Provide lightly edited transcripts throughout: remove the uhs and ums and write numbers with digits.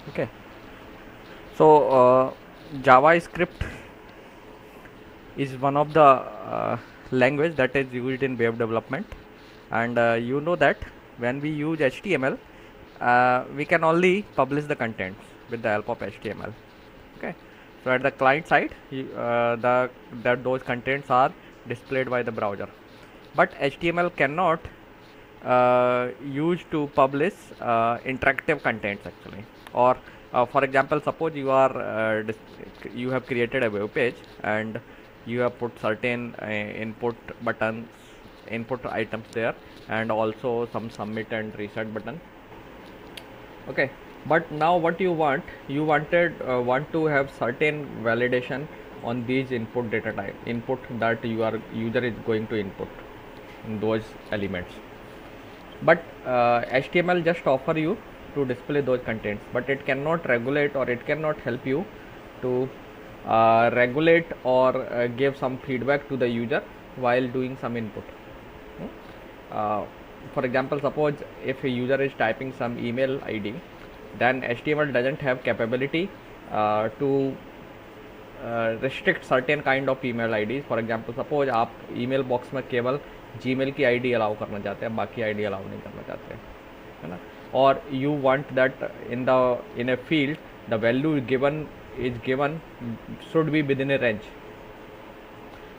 Okay, so JavaScript is one of the language that is used in web development, and you know that when we use HTML, we can only publish the contents with the help of HTML. Okay, so at the client side, the that those contents are displayed by the browser, but HTML cannot used to publish interactive contents actually. Or for example, suppose you are you have created a web page and you have put certain input buttons, input items there, and also some submit and reset button. Okay, but now what you want, you want to have certain validation on these input data type, input that your user is going to input in those elements. But HTML just offer you to display those contents, but it cannot regulate, or it cannot help you to regulate or give some feedback to the user while doing some input. For example, suppose if a user is typing some email ID, then HTML doesn't have capability to restrict certain kind of email IDs. For example, suppose आप email box में केवल Gmail की ID allow करना चाहते हैं, बाकी ID allow नहीं करना चाहते हैं, है ना. और you want that in a field the value is given should be within a range,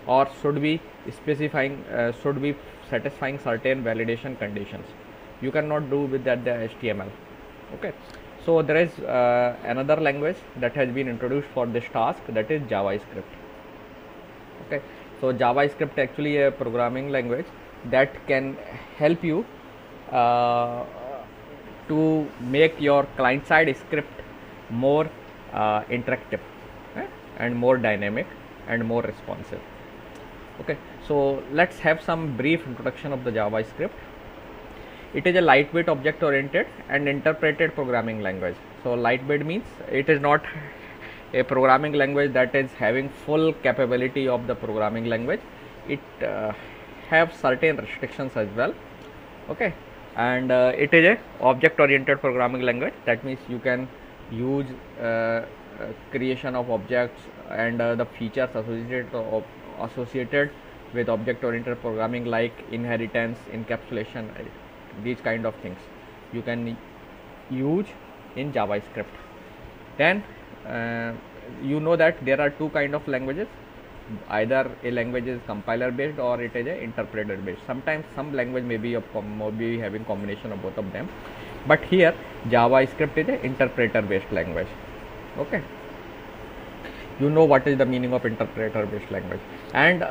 or should be specifying should be satisfying certain validation conditions. You cannot do with that the HTML. Okay, so there is another language that has been introduced for this task, that is JavaScript. Okay, so JavaScript actually a programming language that can help you to make your client side script more interactive, and more dynamic and more responsive. Okay, so let's have some brief introduction of the JavaScript. It is a lightweight object oriented and interpreted programming language. So lightweight means it is not a programming language that is having full capability of the programming language. It have certain restrictions as well. Okay, and it is a object oriented programming language. That means you can use creation of objects and the features associated with object oriented programming, like inheritance, encapsulation, these kind of things you can use in JavaScript. Then you know that there are two kind of languages. Either a language is compiler based or it is a interpreter based. Sometimes some language may be having combination of both of them, but here JavaScript is a interpreter based language. Okay, you know what is the meaning of interpreter based language, and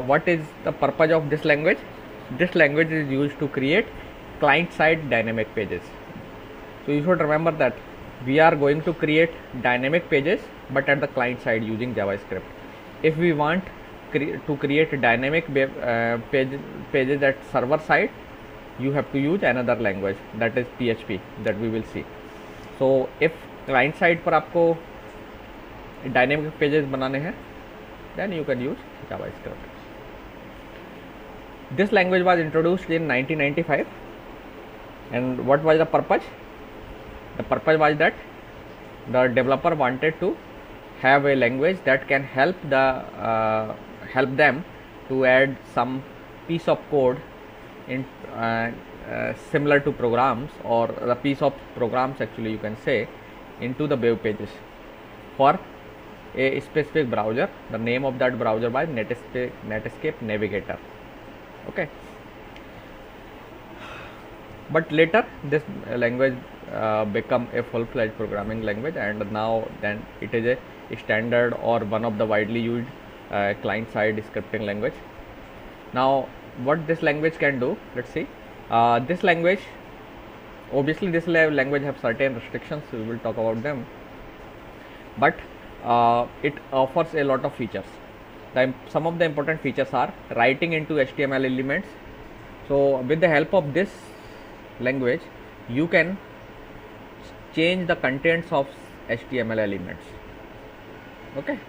what is the purpose of this language. This language is used to create client side dynamic pages. So you should remember that we are going to create dynamic pages, but at the client side using JavaScript. If we want to create dynamic pages at server side, you have to use another language, that is PHP, that we will see. So if client side पर आपको dynamic pages बनाने हैं, then you can use JavaScript. This language was introduced in 1995, and what was the purpose? The purpose was that the developer wanted to have a language that can help them to add some piece of code in similar to programs, or the piece of programs actually you can say, into the web pages for a specific browser. The name of that browser was Netscape Navigator. Okay, but later this language become a full-fledged programming language, and now then it is a standard or one of the widely used client-side scripting language. Now what this language can do, let's see. This language, obviously this language have certain restrictions, so we will talk about them, but it offers a lot of features. Some of the important features are writing into HTML elements. So with the help of this language you can change the contents of HTML elements. Okay,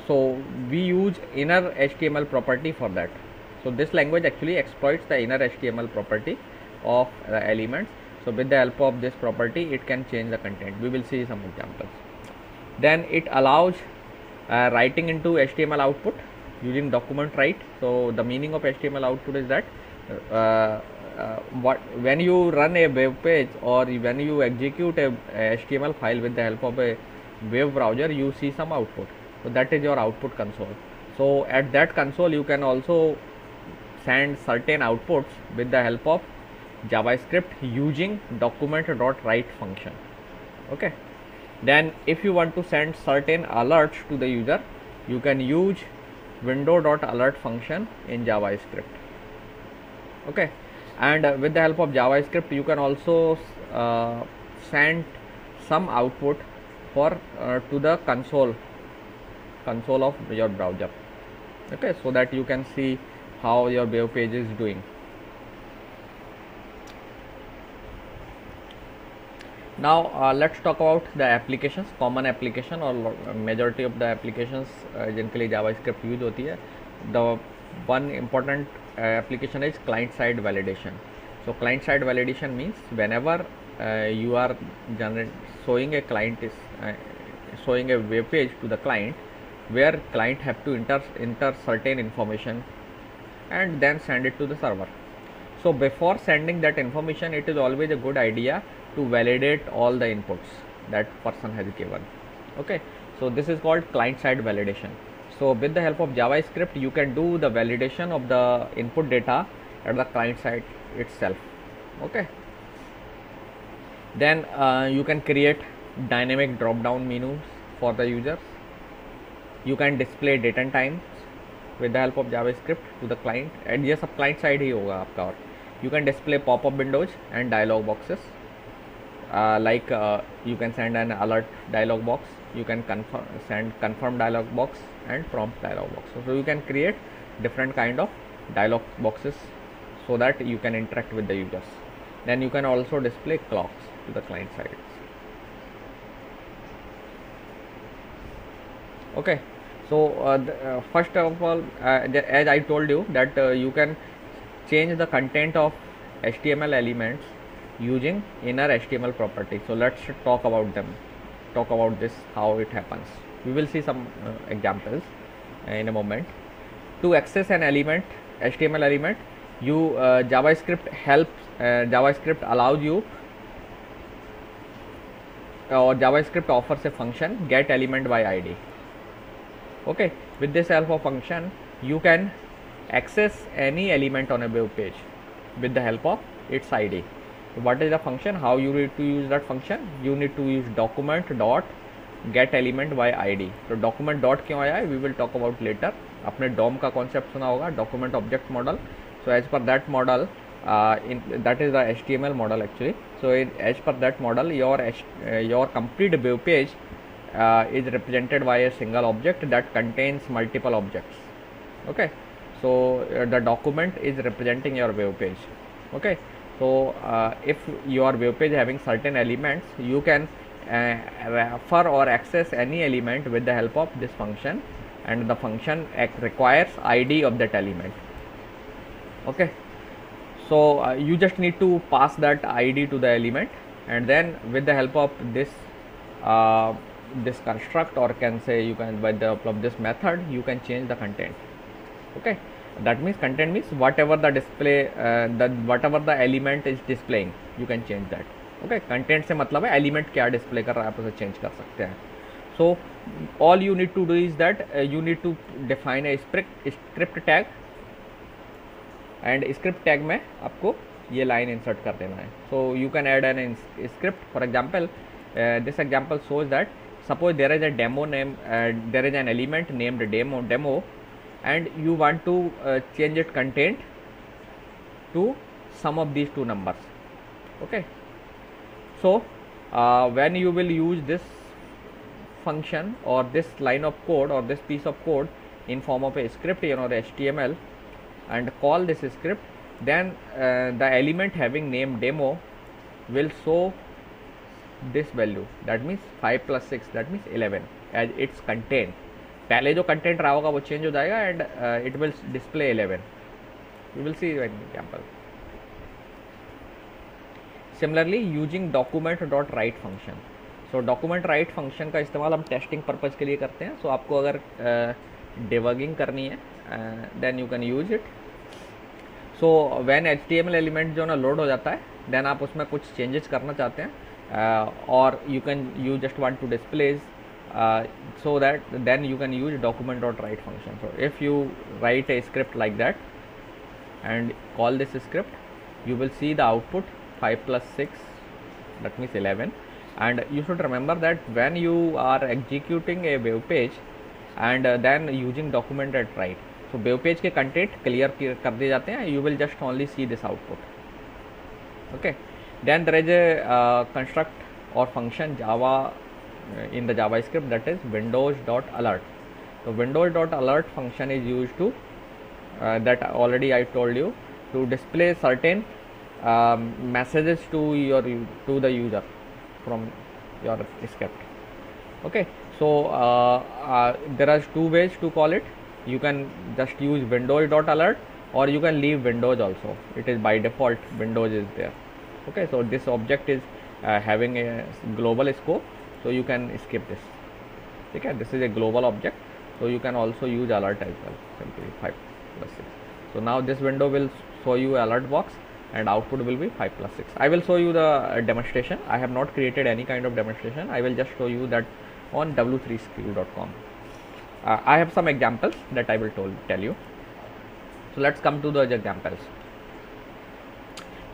so we use inner HTML property for that. So this language actually exploits the inner HTML property of the elements. So with the help of this property, it can change the content. We will see some examples. Then it allows writing into HTML output using document write. So the meaning of HTML output is that when you run a web page or when you execute a HTML file with the help of a web browser, you see some output. So that is your output console. So at that console, you can also send certain outputs with the help of JavaScript using document.write function. Okay. Then if you want to send certain alerts to the user, you can use window.alert function in JavaScript. Okay. And with the help of JavaScript, you can also send some output for to the console of your browser. Okay, so that you can see how your web page is doing. Now let's talk about the applications, common application or majority of the applications जिनके लिए JavaScript use होती है. The one important application is client side validation. So client side validation means whenever you are showing a client is showing a web page to the client, where client have to enter certain information and then send it to the server. So before sending that information, it is always a good idea to validate all the inputs that person has given. Okay, so this is called client side validation. So with the help of JavaScript, you can do the validation of the input data at the client side itself. Okay, then you can create dynamic drop down menus for the users. You can display date and times with the help of JavaScript to the client, and ये सब client side ही होगा आपका. और you can display pop-up windows and dialog boxes, like you can send an alert dialog box, you can send confirm dialog box and prompt dialog box. So you can create different kind of dialog boxes so that you can interact with the users. Then you can also display clocks to the client side. Okay, so first of all, as I told you that you can change the content of HTML elements using inner HTML property. So let's talk about them, talk about this, how it happens. We will see some examples in a moment. To access an element, HTML element, you JavaScript helps, JavaScript allows you, or JavaScript offers a function get element by ID. Okay, with this help of function, you can access any element on a web page with the help of its ID. So what is the function? How you need to use that function? You need to use document dot get element by ID. So document dot क्यों आया है? We will talk about later. आपने DOM का concept सुना होगा, document object model. So as per that model, that is the HTML model actually. So as per that model, your complete web page is represented by a single object that contains multiple objects. Okay, so the document is representing your web page. Okay, so if your web page having certain elements, you can refer or access any element with the help of this function, and the function requires ID of that element. Okay, so you just need to pass that ID to the element, and then with the help of this this construct, or can say you can, by the help of this method, you can change the content. Okay, that means content means whatever the display whatever the element is displaying, you can change that. Okay, content से मतलब है element क्या display कर रहा है, आप उसे change कर सकते हैं. So all you need to do is that you need to define a script tag, and script tag में आपको ये line insert कर देना है. So you can add an script. For example, this example shows that suppose there is a demo name, there is an element named demo, and you want to change its content to sum of these two numbers. Okay, so when you will use this function or this line of code or this piece of code in form of a script, the HTML, and call this script, then the element having name demo will show this value, that means 5 plus 6, that means 11 as its content. पहले जो content रहा होगा वो change हो जाएगा, and it will display 11. We will see an example. Similarly using document dot write function, so document write function का इस्तेमाल हम टेस्टिंग पर्पज़ के लिए करते हैं. सो आपको अगर डिबगिंग करनी है then you can use it. So when HTML element जो ना लोड हो जाता है देन आप उसमें कुछ चेंजेस करना चाहते हैं और you just want to displays so that then you can use document.write function. So if you write a script like that and call this script, you will see the output 5 plus 6, that means 11. And you should remember that when you are executing a web page and then using document.write, so web page के content clear कर दिए जाते हैं, you will just only see this output. Okay, then there is a construct or function Java in the JavaScript, that is windows.alert. So windows.alert function is used to that already I told you, to display certain messages to the user from your script. Okay, so there are two ways to call it. You can just use windows.alert or you can leave windows also. It is by default windows is there. Okay, so this object is having a global scope, so you can skip this. Okay, this is a global object, so you can also use alert as well, simply 5 plus 6. So now this window will show you alert box and output will be 5 plus 6. I will show you the demonstration. I have not created any kind of demonstration. I will just show you that on w3skill.com. I have some examples that I will tell you. So let's come to the examples.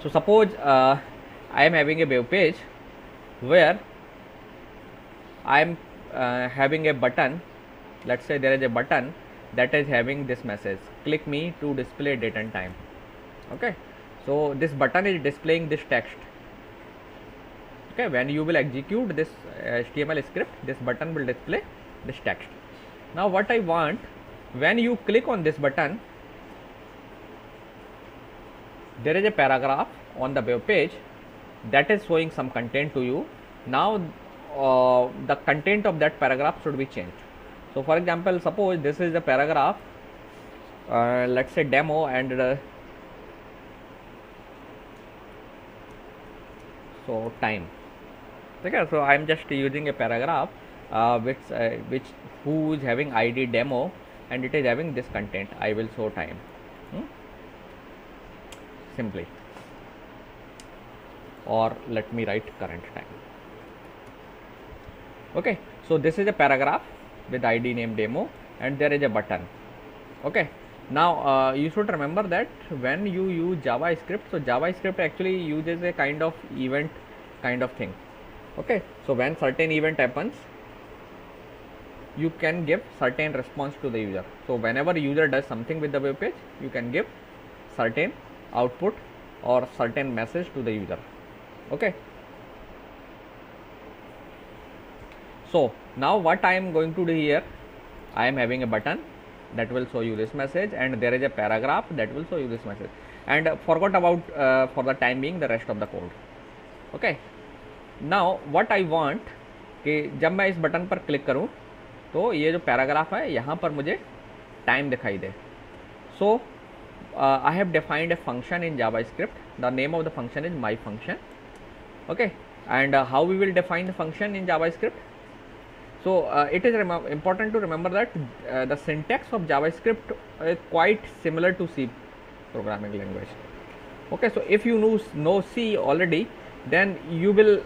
So suppose I am having a web page where I am having a button. Let's say there is a button that is having this message, click me to display date and time. Okay, so this button is displaying this text. Okay, when you will execute this HTML script, this button will display this text. Now what I want, when you click on this button, there is a paragraph on the web page that is showing some content to you. Now the content of that paragraph should be changed. So for example, suppose this is the paragraph, let's say demo, and so time. Okay, so I am just using a paragraph which who is having ID demo and it is having this content. I will show time simply, or let me write current time. Okay, so this is a paragraph with ID name demo and there is a button. Okay, now you should remember that when you use JavaScript, so JavaScript actually uses a kind of event kind of thing. Okay, so when certain event happens, you can give certain response to the user. So whenever user does something with the web page, you can give certain output or certain message to the user. Okay, so now what I am going to do here, I am having a button that will show you this message and there is a paragraph that will show you this message, and forgot about for the time being the rest of the code. Okay, now what I want कि जब मैं इस button पर click करूं तो ये जो paragraph है यहाँ पर मुझे टाइम दिखाई दे. सो I have defined a function in JavaScript. The name of the function is my function. Okay, and how we will define the function in JavaScript? So it is important to remember that the syntax of JavaScript is quite similar to C programming language. Okay, so if you know C already, then you will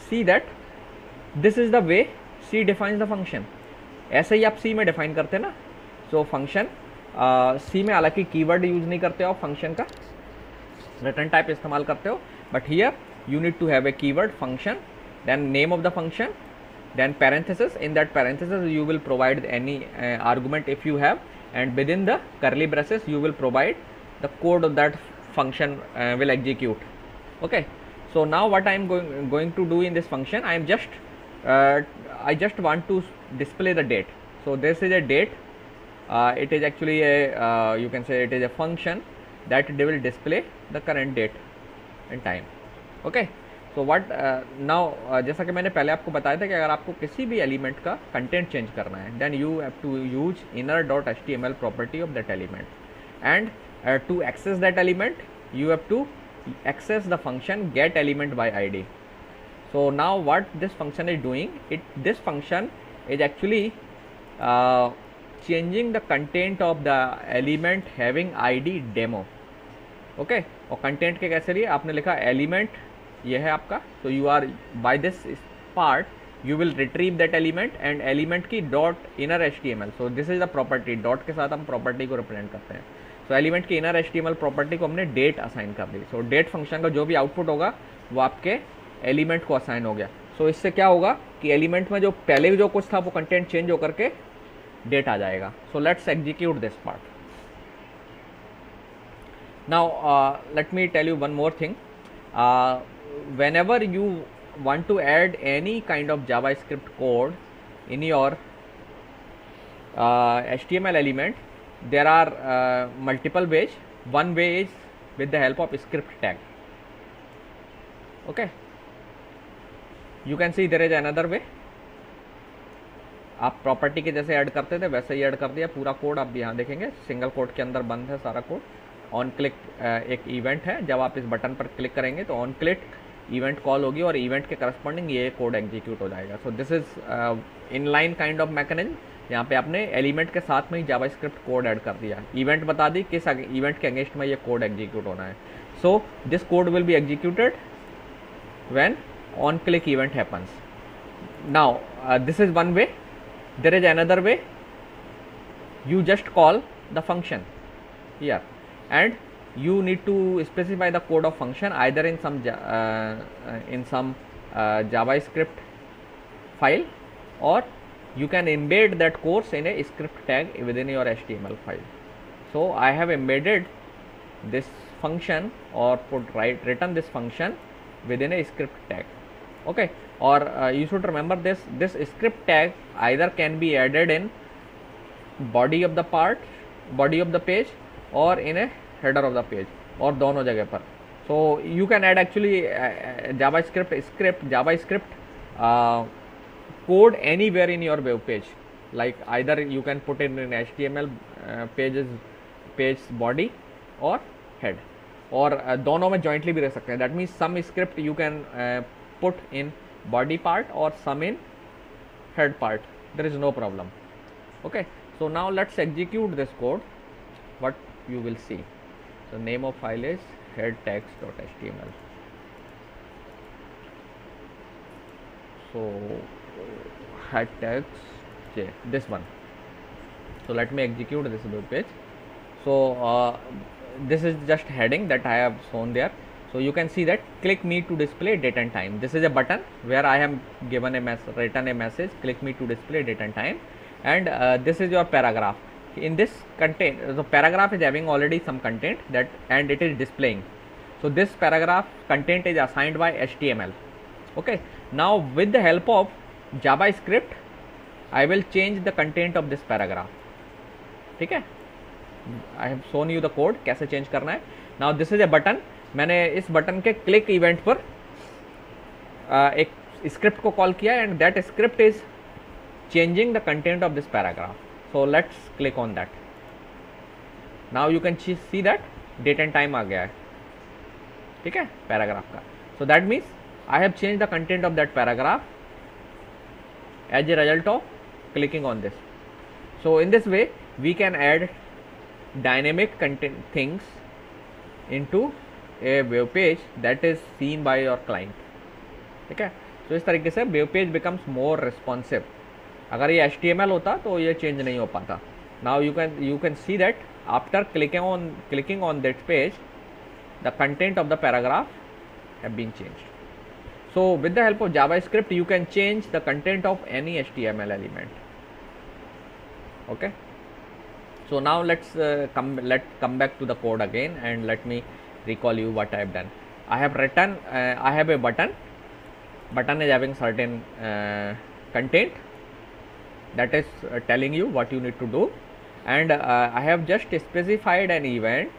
see that this is the way C defines the function. ऐसे ही आप C में define करते हैं ना. So function C में हालांकि keyword use नहीं करते हो, फंक्शन का रिटर्न टाइप इस्तेमाल करते हो, but here you need to have a keyword function, then name of the function, then parenthesis. In that parenthesis you will provide any argument if you have, and within the curly braces you will provide the code of that function will execute. Okay, so now what I am going to do in this function, I am just I just want to display the date. So this is a date. It is actually a you can say it is a function that they will display the current date and time. Okay, so what now जैसा कि मैंने पहले आपको बताया था कि अगर आपको किसी भी एलिमेंट का कंटेंट चेंज करना है, then you have to use inner.html property of that element, and to access that element you have to access the function get element by id. So now what this function is doing, this function is actually changing the content of the element having id demo. Okay और content के कैसे लिए आपने लिखा element ये है आपका, तो you are by this part you will retrieve that element and element की dot inner HTML. So this is the property, dot के साथ हम प्रॉपर्टी को रिप्रेजेंट करते हैं. सो एलिमेंट की इनर एचटीएमएल प्रॉपर्टी को हमने डेट असाइन कर दी. सो डेट फंक्शन का जो भी आउटपुट होगा वो आपके एलिमेंट को असाइन हो गया. सो इससे क्या होगा कि एलिमेंट में जो पहले जो कुछ था वो कंटेंट चेंज होकर के डेट आ जाएगा. So let's execute this part. Now let me tell you one more thing. Whenever you want to add any kind of JavaScript code in your HTML element, there are multiple ways. One way is with the help of script tag. Okay, you can see there is another way. आप property के जैसे add करते थे वैसे ही add कर दिया. पूरा code आप यहाँ देखेंगे सिंगल कोड के अंदर बंद है सारा कोड. ऑन क्लिक एक इवेंट है, जब आप इस बटन पर क्लिक करेंगे तो ऑन क्लिक इवेंट कॉल होगी और इवेंट के करस्पॉन्डिंग ये कोड एग्जीक्यूट हो जाएगा. सो this is inline kind of mechanism. यहाँ पे आपने एलिमेंट के साथ में ही जावास्क्रिप्ट कोड ऐड कर दिया, इवेंट बता दी किस इवेंट के अगेंस्ट में ये कोड एग्जीक्यूट होना है. So this code will be executed when on click event happens. Now this is one way. There is another way. You just call the function here and you need to specify the code of function either in some JavaScript file, or you can embed that course in a script tag within your HTML file. So I have embedded this function or written this function within a script tag. Okay, or you should remember this script tag either can be added in body of the page or in a header of the page, और दोनों जगह पर. So you can add actually JavaScript code anywhere in your web page. Like either you can put it in HTML page body or head, और दोनों में jointly भी रह सकते हैं. That means some script you can put in body part or some in head part. There is no problem. Okay. So now let's execute this code. What you will see. So name of file is headtags.html. So headtags, this one. So let me execute this web page. So this is just heading that I have shown there. So you can see that click me to display date and time. This is a button where I have given written a message, click me to display date and time. And this is your paragraph. In this content, the paragraph is having already some content that, and it is displaying. So this paragraph content is assigned by HTML. Okay. Now with the help of JavaScript, I will change the content of this paragraph. ठीक है, I have shown you the code कैसे change करना है. Now this is a button. मैंने इस button के click event पर एक स्क्रिप्ट को कॉल किया and that script is changing the content of this paragraph. So let's click on that. Now you can see that date and time आ गया है. ठीक है, पैराग्राफ का. So that means I have changed the content of that paragraph as a result of clicking on this. So in this way we can add dynamic content things into a web page that is seen by your client. ठीक है. So इस तरीके से web page becomes more responsive. अगर ये HTML होता तो ये चेंज नहीं हो पाता. Now you can see that after clicking on that page, the content of the paragraph have been changed. So with the help of JavaScript, you can change the content of any HTML element. Okay. So now let's come back to the code again and let me recall you what I have done. I have written I have a button is having certain content that is telling you what you need to do, and I have just specified an event.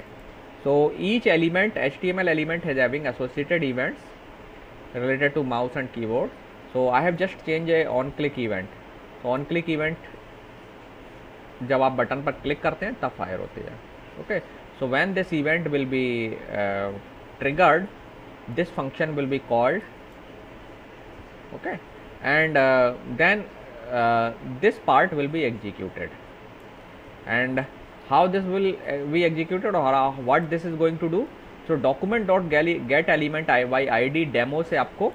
So each element, HTML element, is having associated events related to mouse and keyboard. So I have just changed a on click event. So on click event जब आप button पर click करते हैं तब fire होती है. Okay. So when this event will be triggered, this function will be called. Okay, and then this part will be executed. And how this will be executed, or what this is going to do? So document dot get element by id demo से आपको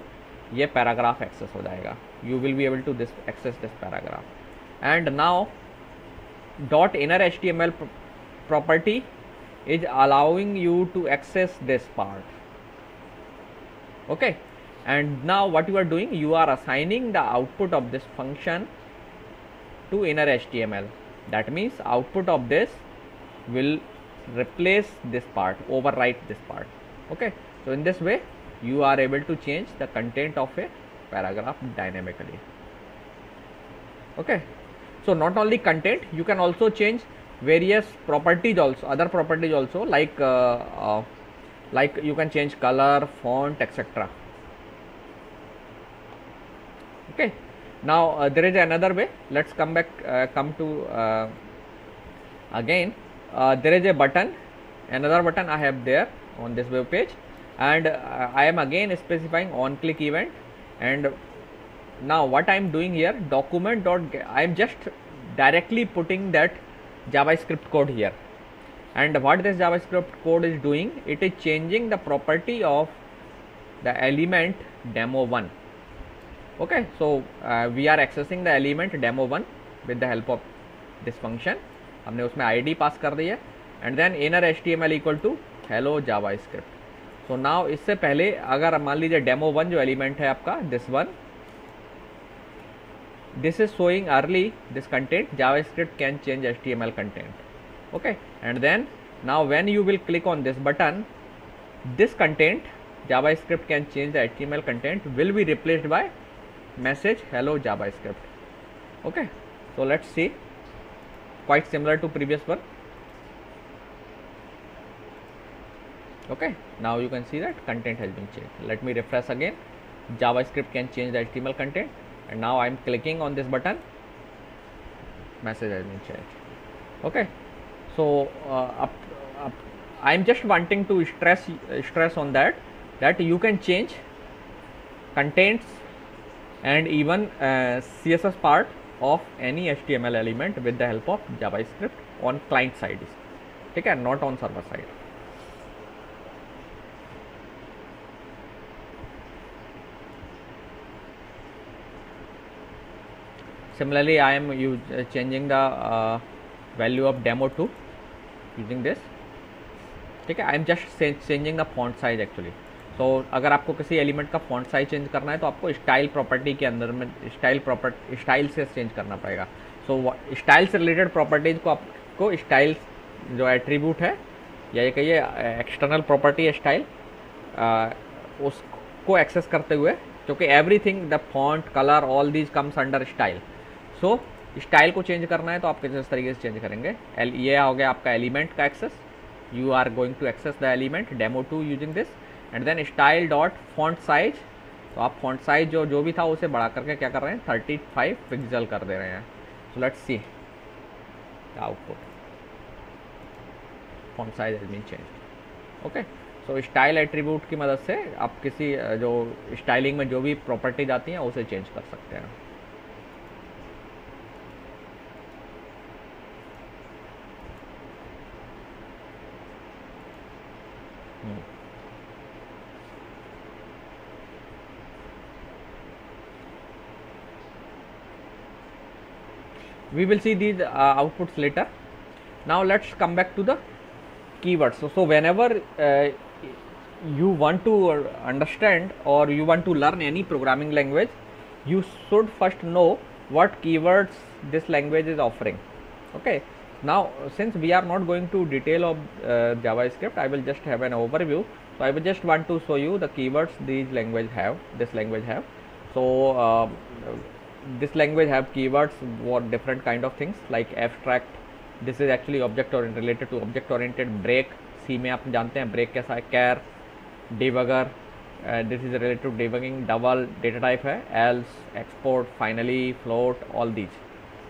ये paragraph access हो जाएगा. You will be able to access this paragraph. And now dot inner HTML property is allowing you to access this part. Okay, and now what you are doing, you are assigning the output of this function to inner HTML. That means output of this will replace this part, overwrite this part. Okay, so in this way you are able to change the content of a paragraph dynamically. Okay, so not only content, you can also change various properties also, other properties also, like you can change color, font, etc. Okay, now there is another way. Let's come to again. There is a button, another button I have there on this web page, and I am again specifying on click event. And now what I am doing here, document dot I am just directly putting that JavaScript code here. And what this JavaScript code is doing, it is changing the property of the element demo1. Okay, so we are accessing the element demo1 with the help of this function. हमने उसमें id पास कर दी है, and then inner HTML equal to hello JavaScript. So now इससे पहले अगर मान लीजिए demo1 जो एलिमेंट है आपका, this one, this is showing early this content, JavaScript can change HTML content. Okay, and then now when you will click on this button, this content, JavaScript can change the HTML content, will be replaced by message hello JavaScript. Okay, so let's see, quite similar to previous one. Okay, now you can see that content has been changed. Let me refresh again. JavaScript can change the HTML content, and now I am clicking on this button, message has been changed. Okay, so I am just wanting to stress on that you can change contents and even CSS part of any HTML element with the help of JavaScript on client side, okay, not on server side. Similarly, I am changing the value of demo2 using this. ठीक है, I am just changing the font size actually. So अगर आपको किसी element का font size change करना है तो आपको स्टाइल प्रॉपर्टी के अंदर में स्टाइल से चेंज करना पड़ेगा. सो स्टाइल से रिलेटेड प्रॉपर्टीज को आपको स्टाइल जो एट्रीब्यूट है या ये कहिए एक्सटर्नल प्रॉपर्टी है स्टाइल, उसको एक्सेस करते हुए, क्योंकि everything the font colour all these comes under style. So style को चेंज करना है तो आप किस तरीके से चेंज करेंगे. ये हो गया आपका एलिमेंट का access. You are going to access the element demo2 using this, and then style dot font size. तो आप फॉन्ट साइज जो भी था उसे बढ़ा करके क्या कर रहे हैं, 35 पिक्सल कर दे रहे हैं. So let's see the output. Font size has been changed. Okay, so style attribute की मदद से आप किसी जो स्टाइलिंग में जो भी प्रॉपर्टीज आती हैं उसे चेंज कर सकते हैं. We will see these outputs later. Now let's come back to the keywords. So whenever you want to understand or you want to learn any programming language, you should first know what keywords this language is offering. Okay, now since we are not going to detail of JavaScript, I will just have an overview. So I will just want to show you the keywords this language have. So this language have keywords for different kind of things like abstract. This is actually object oriented, related to object oriented. break, C में आप जानते हैं break कैसा है. char, debugger, this is related to debugging. double data type है, else, export, finally, float, all these.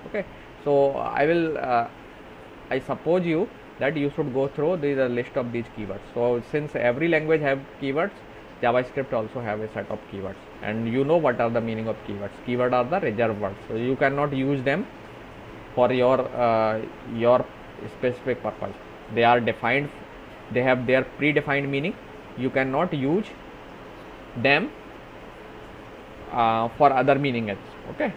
Okay, so I suppose you that you should go through the list of these keywords. So since every language have keywords, JavaScript also have a set of keywords, and you know what are the meaning of keywords. Keyword are the reserved words, so you cannot use them for your specific purpose. They are defined, they have their predefined meaning. You cannot use them for other meaning. Okay,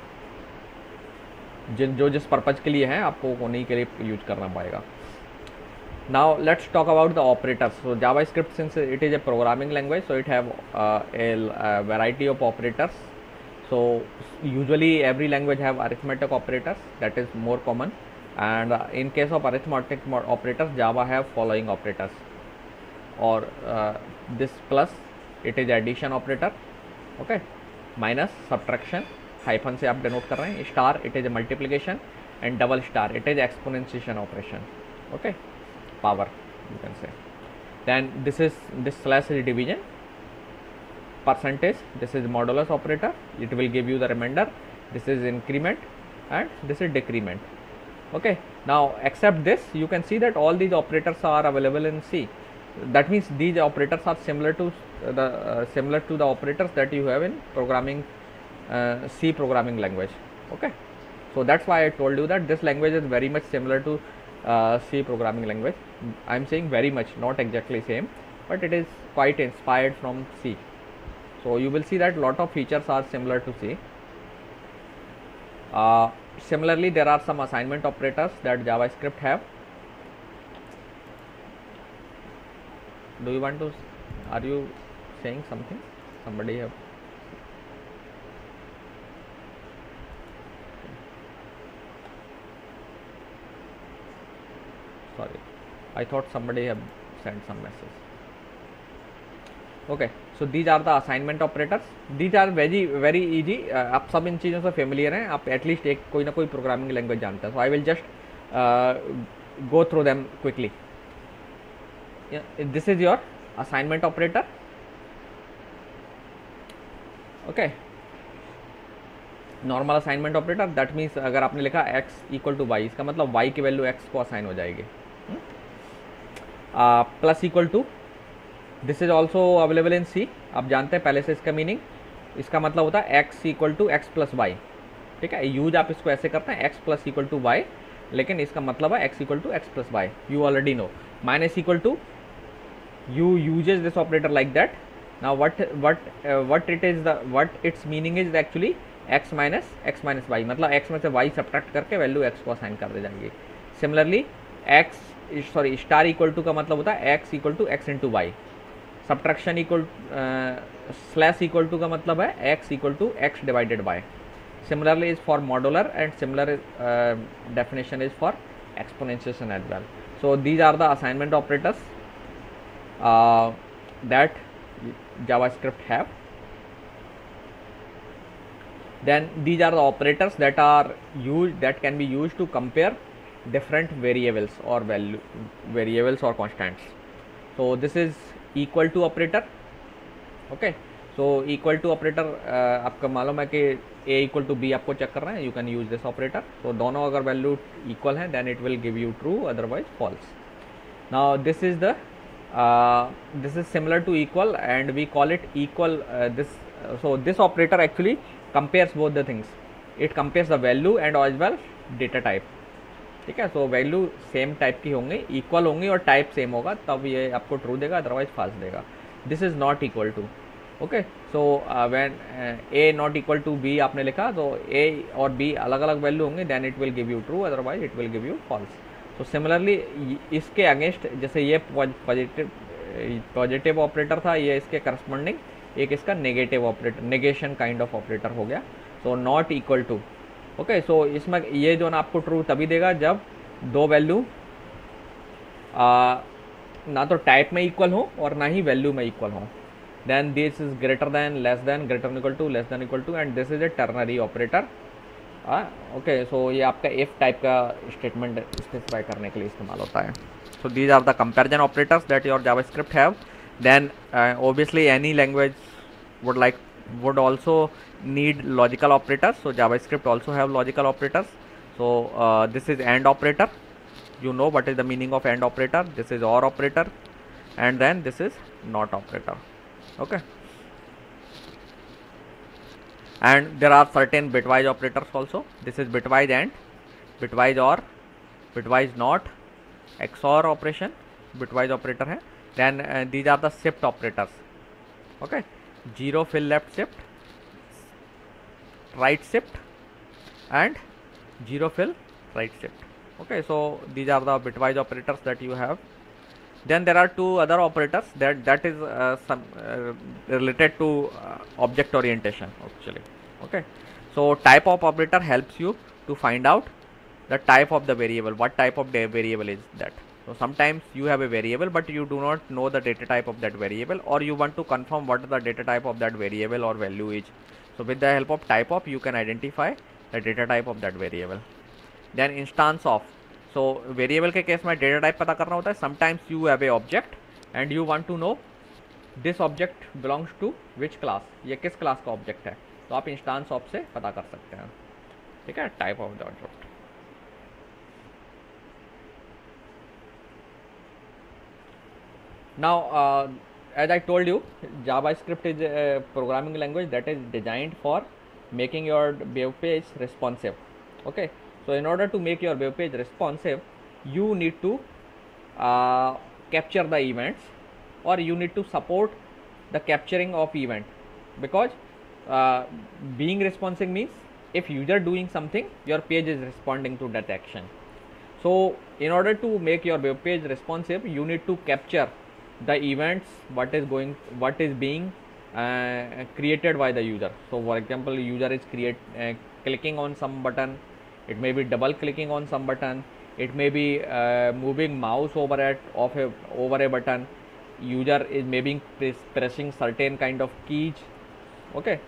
जो जिस purpose के लिए हैं आपको उन्हीं के लिए use करना पड़ेगा. Now let's talk about the operators. So JavaScript, since it is a programming language, so it have a variety of operators. So usually every language have arithmetic operators, that is more common, and in case of arithmetic operators, Java have following operators. Or this plus, it is addition operator, okay, minus subtraction, hyphen से आप denote कर रहे हैं, star it is a multiplication, and double star it is exponentiation operation, okay, power you can say. Then this slash is division, percentage, this is modulus operator, it will give you the remainder, this is increment, and this is decrement. Okay, now except this, you can see that all these operators are available in C. That means these operators are similar to the operators that you have in programming, C programming language. Okay, so that's why I told you that this language is very much similar to C programming language. I am saying very much, not exactly same, but it is quite inspired from C. So you will see that lot of features are similar to C. Similarly, there are some assignment operators that JavaScript have. Do you want to, are you saying something? Somebody have. Sorry, I thought somebody have sent some message. Okay, so these are the assignment operators. These are very easy. आप सब इन चीज़ों से familiar हैं, आप at least एक कोई ना कोई programming language जानते हैं. So I will just go through them quickly. This is your assignment operator. Okay, normal assignment operator, that means अगर आपने लिखा x इक्वल टू वाई, इसका मतलब y की वैल्यू x को असाइन हो जाएगी. Plus equal to, this is also available in C. आप जानते हैं पहले से इसका मीनिंग, इसका मतलब होता है x equal to x plus y. ठीक है, यूज आप इसको ऐसे करते हैं x plus equal to y, लेकिन इसका मतलब है x equal to x plus y. You already know. Minus equal to, you uses this operator like that. Now what its meaning is actually x minus y, मतलब x में से y subtract करके value x को assign कर दे जाएंगे. Similarly star equal to का मतलब होता है x equal to x into y. Subtraction equal slash equal to का मतलब है x equal to x divided by. Similarly is for modular, and similar definition is for exponentiation as well. So these are the assignment operators that JavaScript have. Then these are the operators that can be used to compare different variables or variables or constants. So this is equal to operator. Okay, so equal to operator आपका मालूम है कि a equal to b आपको check कर रहे हैं, you can use this operator. So दोनों अगर वैल्यू इक्वल है, then it will give you true, otherwise false. Now this is similar to equal, and we call it equal. So this operator actually compares both the things. It compares the value and as well data type. ठीक है, so value same type की होंगी, equal होंगी और type same होगा, तब ये आपको true देगा, otherwise false देगा. This is not equal to. Okay, so when a not equal to b आपने लिखा, तो a और b अलग अलग वैल्यू होंगे, then it will give you true, otherwise it will give you false. तो सिमिलरली इसके अगेंस्ट, जैसे ये पॉजिटिव ऑपरेटर था, ये इसके करस्पॉन्डिंग एक इसका negative operator, negation kind of operator हो गया. So not equal to. Okay, so इसमें ये जो ना आपको ट्रू तभी देगा जब दो वैल्यू ना तो टाइप में इक्वल हो और ना ही वैल्यू में इक्वल हो. Then this is greater than, less than, greater than equal to, less than equal to, and this is a ternary operator. Okay, so ये आपका इफ टाइप का स्टेटमेंट स्पेसिफाई करने के लिए इस्तेमाल होता है. So these are the comparison operators that your JavaScript have. Then obviously any language would also need logical operators. So JavaScript also have logical operators. So this is AND operator. you know what is the meaning of AND operator. This is OR operator, and then this is NOT operator. Okay, and there are certain bitwise operators also. This is bitwise AND, bitwise OR, bitwise NOT, XOR operation, bitwise operator है. Then these are the shift operators. Okay, zero fill left shift, right shift, and zero fill right shift. Okay, so these are the bitwise operators that you have. Then there are two other operators that is some related to object orientation actually. Okay, so type of operator helps you to find out the type of the variable, what type of variable is that. So sometimes you have a variable but you do not know the data type of that variable, or you want to confirm what the data type of that variable or value is. So with the help of type of, you can identify the data type of that variable. Then instance of, so variable के case में data type पता करना होता है. Sometimes you have a object and you want to know this object belongs to which class, ये किस class का object है, तो आप instance of से पता कर सकते हैं. ठीक है, type of the object. Now as I told you, JavaScript is a programming language that is designed for making your web page responsive. Okay, so in order to make your web page responsive, you need to capture the events, or you need to support the capturing of event, because being responsive means if user doing something, your page is responding to that action. So in order to make your web page responsive, you need to capture the events, what is being created by the user. So for example, user is clicking on some button, it may be double clicking on some button, it may be moving mouse over a button, user is maybe pressing certain kind of keys. Okay,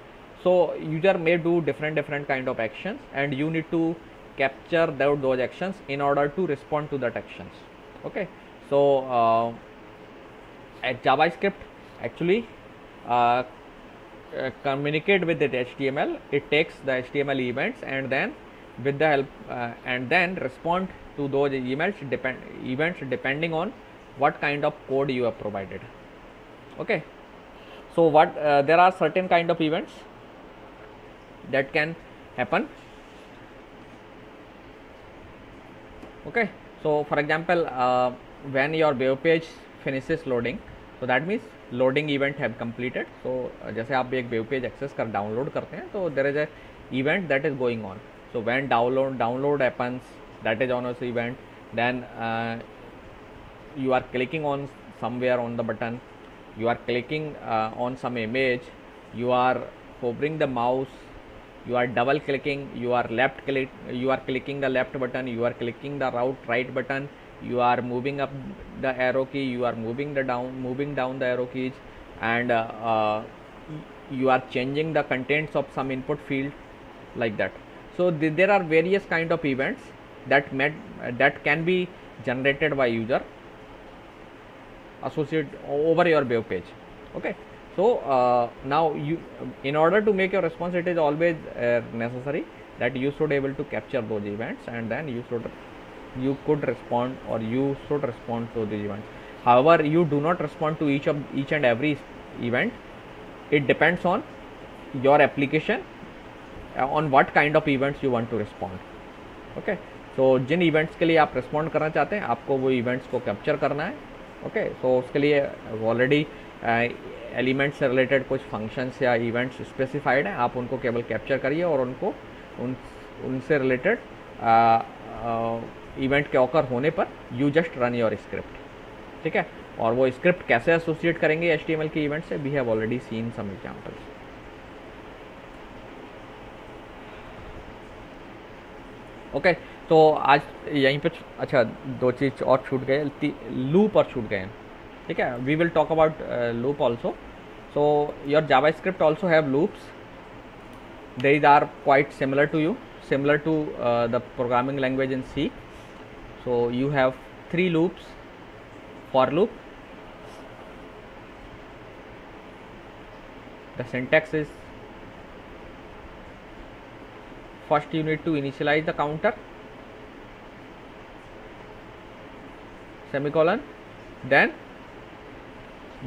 so user may do different kind of actions, and you need to capture those actions in order to respond to that actions. Okay, so at JavaScript actually communicate with the HTML. It takes the HTML events and then with the help and then respond to those events depending on what kind of code you have provided. Okay, so what there are certain kind of events that can happen. Okay, so for example, when your web page finishes loading, so that means loading event have completed. So जैसे आप एक web page access कर download करते हैं, तो there is a event that is going on. So when download happens, that is on this event. Then you are clicking on somewhere on the button, you are clicking on some image, you are hovering the mouse, you are double clicking, you are clicking the left button, you are clicking the right button, you are moving up the arrow key, you are moving down the arrow keys, and you are changing the contents of some input field, like that. So there are various kind of events that can be generated by user associated over your web page. Okay, so now you, in order to make your response, it is always necessary that you should able to capture those events, and then you could respond, or you should respond to the event. However, you do not respond to each and every event. It depends on your application, on what kind of events you want to respond. Okay, so Jin events के लिए आप respond करना चाहते हैं, आपको वो events को capture करना है. Okay, so उसके लिए already elements से related कुछ functions या events specified हैं, आप उनको केवल capture करिए और उनको उनसे related इवेंट के ऑकर होने पर you just run your script. ठीक है, और वो स्क्रिप्ट कैसे एसोसिएट करेंगे HTML के इवेंट से, we have already seen some examples. Okay, तो आज यहीं पे अच्छा दो चीज़ और छूट गए, लूप और छूट गए हैं. ठीक है, we will talk about loop also. So your JavaScript also have loops. These are quite similar to the programming language in C. So you have 3 loops. For loop, the syntax is, first you need to initialize the counter, semicolon, then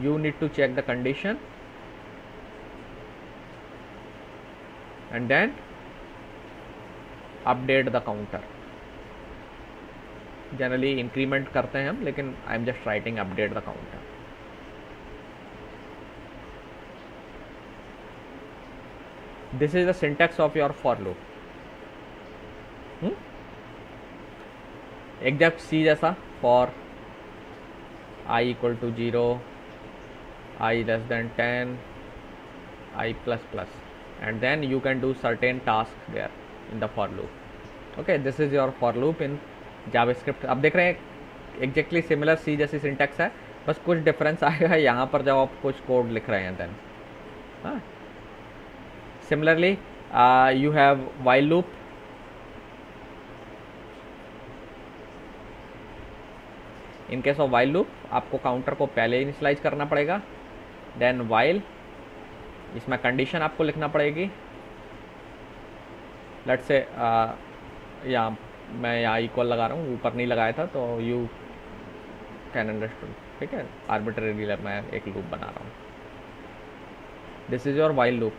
you need to check the condition and then update the counter. Generally increment करते हैं हम, लेकिन I am just writing update the counter. This is the syntax of your for loop. Exact C जैसा, for i equal to 0, i less than 10, i plus plus, and then you can do certain task there in the for loop. Okay, this is your for loop in JavaScript. अब देख रहे हैं exactly similar सी जैसी syntax है, बस कुछ difference आएगा यहाँ पर जब आप कुछ कोड लिख रहे हैं. Then similarly you have while loop. In case of while loop आपको काउंटर को पहले इनिशियलाइज करना पड़ेगा, देन व्हाइल, इसमें कंडीशन आपको लिखना पड़ेगी. लेट्स से यहाँ मैं यहाँ इक्वल लगा रहा हूँ, ऊपर नहीं लगाया था, तो यू कैन अंडरस्टैंड. ठीक है, आर्बिट्रेरी मैं एक लूप बना रहा हूँ. This is your while loop.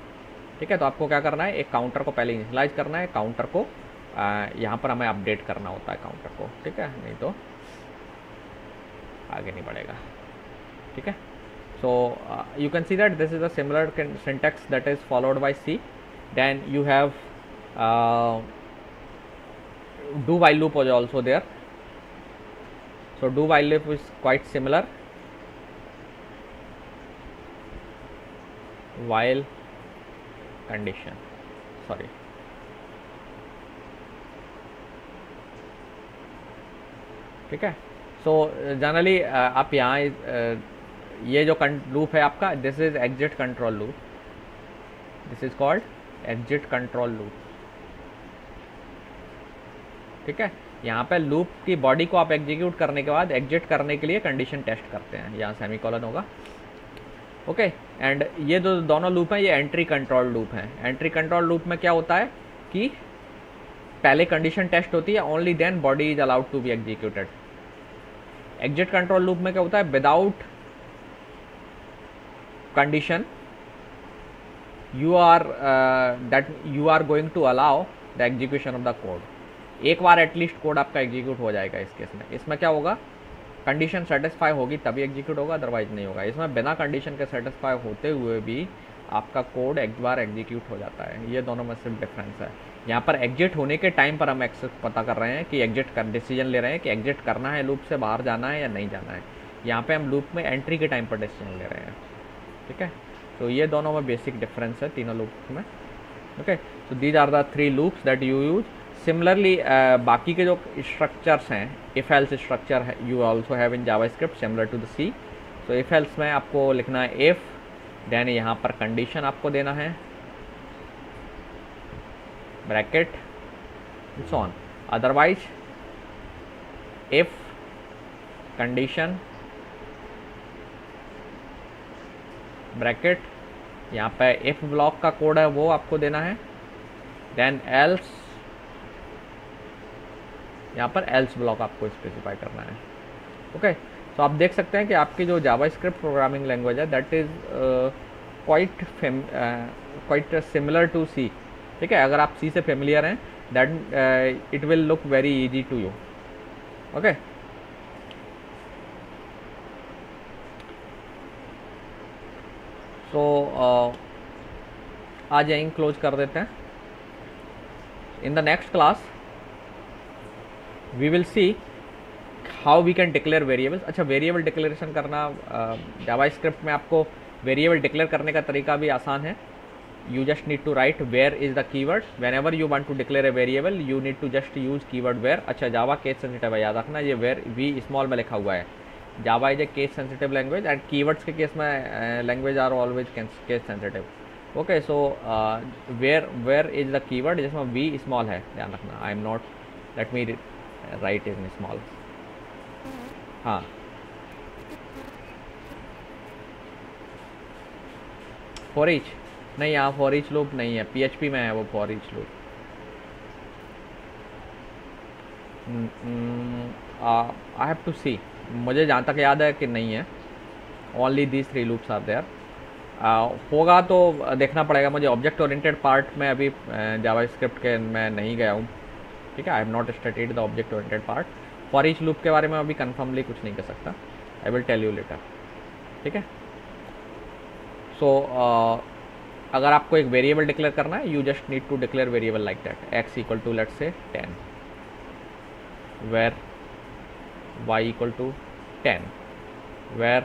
ठीक है, तो आपको क्या करना है, एक काउंटर को पहले इनिशियलाइज करना है, काउंटर को यहाँ पर हमें अपडेट करना होता है काउंटर को. ठीक है, नहीं तो आगे नहीं बढ़ेगा. ठीक है, so you can see that this is a similar syntax that is followed by C. Then you have do while loop was also there. So do while loop is quite similar. While condition, sorry, ठीक है. So generally आप यहाँ ये जो loop है आपका, this is exit control loop. This is called exit control loop. ठीक है, यहाँ पे लूप की बॉडी को आप एग्जीक्यूट करने के बाद एग्जिट करने के लिए कंडीशन टेस्ट करते हैं, यहाँ सेमीकोलन होगा. ओके, एंड ये जो दोनों लूप हैं ये एंट्री कंट्रोल लूप हैं. एंट्री कंट्रोल लूप में क्या होता है कि पहले कंडीशन टेस्ट होती है, only then body is allowed to be executed. Exit control loop में क्या होता है, without condition you are going to allow the execution of the code. एक बार एटलीस्ट कोड आपका एग्जीक्यूट हो जाएगा इस केस में. इसमें क्या होगा, कंडीशन सेटिस्फाई होगी तभी एग्जीक्यूट होगा, अदरवाइज नहीं होगा. इसमें बिना कंडीशन के सेटिस्फाई होते हुए भी आपका कोड एक बार एग्जीक्यूट हो जाता है. ये दोनों में सिर्फ डिफरेंस है. यहाँ पर एग्जिट होने के टाइम पर हम एक्सेस पता कर रहे हैं कि एग्जिट कर डिसीजन ले रहे हैं कि एग्जिट करना है, लूप से बाहर जाना है या नहीं जाना है. यहाँ पे हम लूप में एंट्री के टाइम पर डिसीजन ले रहे हैं. ठीक है, तो ये दोनों में बेसिक डिफरेंस है तीनों लूप में. Okay, so these are the 3 loops that you use. Similarly बाकी के जो स्ट्रक्चर्स हैं, इफ एल्स स्ट्रक्चर है you also have in JavaScript similar to the C. So if else में आपको लिखना है इफ, देन यहाँ पर कंडीशन आपको देना है, bracket, so on. Otherwise if condition bracket, यहाँ पे इफ ब्लॉक का कोड है वो आपको देना है, देन एल्स, यहाँ पर एल्स ब्लॉक आपको स्पेसिफाई करना है. ओके, तो आप देख सकते हैं कि आपकी जो जावास्क्रिप्ट प्रोग्रामिंग लैंग्वेज है that is quite similar to C. ठीक है, अगर आप सी से फेमिलियर हैं that it will look very easy to you. Okay, so आज यहीं क्लोज कर देते हैं. In the next class we will see how we can declare variables. अच्छा, वेरिएबल डिक्लेरेशन करना जावास्क्रिप्ट में आपको वेरिएबल डिक्लेयर करने का तरीका भी आसान है. you just need to write where is the keyword. whenever you want to declare a variable you need to just use keyword where. अच्छा, जावा केस सेंसिटिव है, याद रखना ये where वी स्मॉल में लिखा हुआ है. Java is a case sensitive language and keywords के केस में language are always case sensitive. Okay, so where is the keyword जिसमें वी स्मॉल है, ध्यान रखना. I am not, let me write in small. हाँ, फॉर ईच नहीं, यहाँ for each loop नहीं है, PHP में है वो for each loop. I have to see मुझे जहाँ तक याद है कि नहीं है, only these 3 loops are there. होगा तो देखना पड़ेगा मुझे। ऑब्जेक्ट ओरिएंटेड पार्ट में अभी जावास्क्रिप्ट के मैं नहीं गया हूँ, ठीक है। I have not studied the object oriented part. For each loop के बारे में अभी कन्फर्मली कुछ नहीं कर सकता, I will tell you later, ठीक है। सो अगर आपको एक वेरिएबल डिक्लेयर करना है, you just need to declare variable like that, x equal to let's say 10, var y equal to 10, var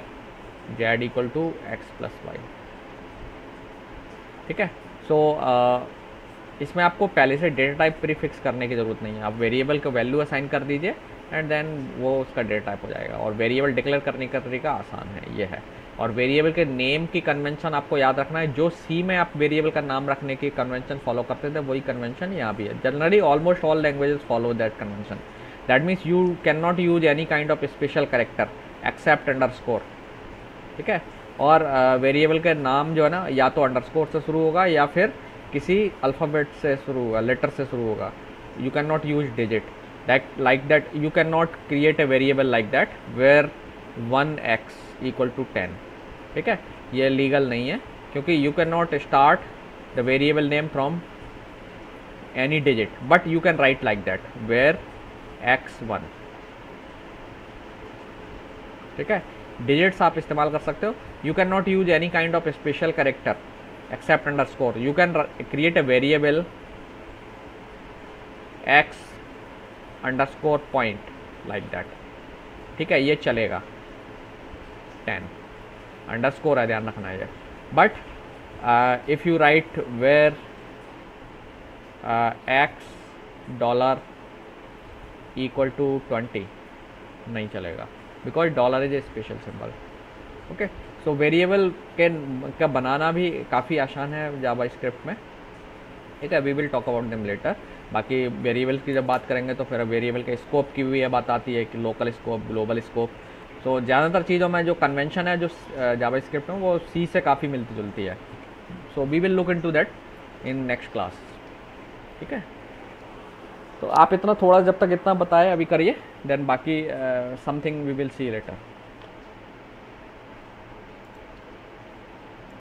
z equal to x plus y, ठीक है। सो इसमें आपको पहले से डेटा टाइप प्रीफिक्स करने की ज़रूरत नहीं है। आप वेरिएबल को वैल्यू असाइन कर दीजिए एंड देन वो उसका डेटा टाइप हो जाएगा। और वेरिएबल डिक्लेयर करने का तरीका आसान है, ये है। और वेरिएबल के नेम की कन्वेंशन आपको याद रखना है। जो सी में आप वेरिएबल का नाम रखने की कन्वेंशन फॉलो करते थे, वही कन्वेंशन यहाँ भी है। Generally almost all languages follow that convention. That means you can not use any kind of special character except underscore, ठीक है। और वेरिएबल के नाम जो है ना, या तो अंडरस्कोर से शुरू होगा या फिर किसी अल्फ़ाबेट से शुरू होगा, लेटर से शुरू होगा। You can not use digit like that. You cannot create a variable like that where 1x equal to 10, ठीक है। ये लीगल नहीं है, क्योंकि you cannot start the variable name from any digit, but you can write like that where x1, ठीक है। Digits आप इस्तेमाल कर सकते हो। You can not use any kind of special character except underscore. You can create a variable x underscore point like that, ठीक है, ये चलेगा। 10 अंडरस्कोर है, ध्यान रखना है। But if you write var x dollar equal to 20 नहीं चलेगा, because dollar is a special symbol, okay. So variable का बनाना भी काफ़ी आसान है जावास्क्रिप्ट में, ठीक है। We will talk about them later. बाकी वेरिएबल की जब बात करेंगे तो फिर वेरिएबल के स्कोप की भी बात आती है कि लोकल स्कोप, ग्लोबल स्कोप। तो ज़्यादातर चीज़ों में जो कन्वेंशन है जो जावास्क्रिप्ट में, वो सी से काफ़ी मिलती जुलती है। So we will look into that in next class, ठीक है। तो आप इतना थोड़ा जब तक इतना बताए अभी करिए, देन बाकी something we will see letter.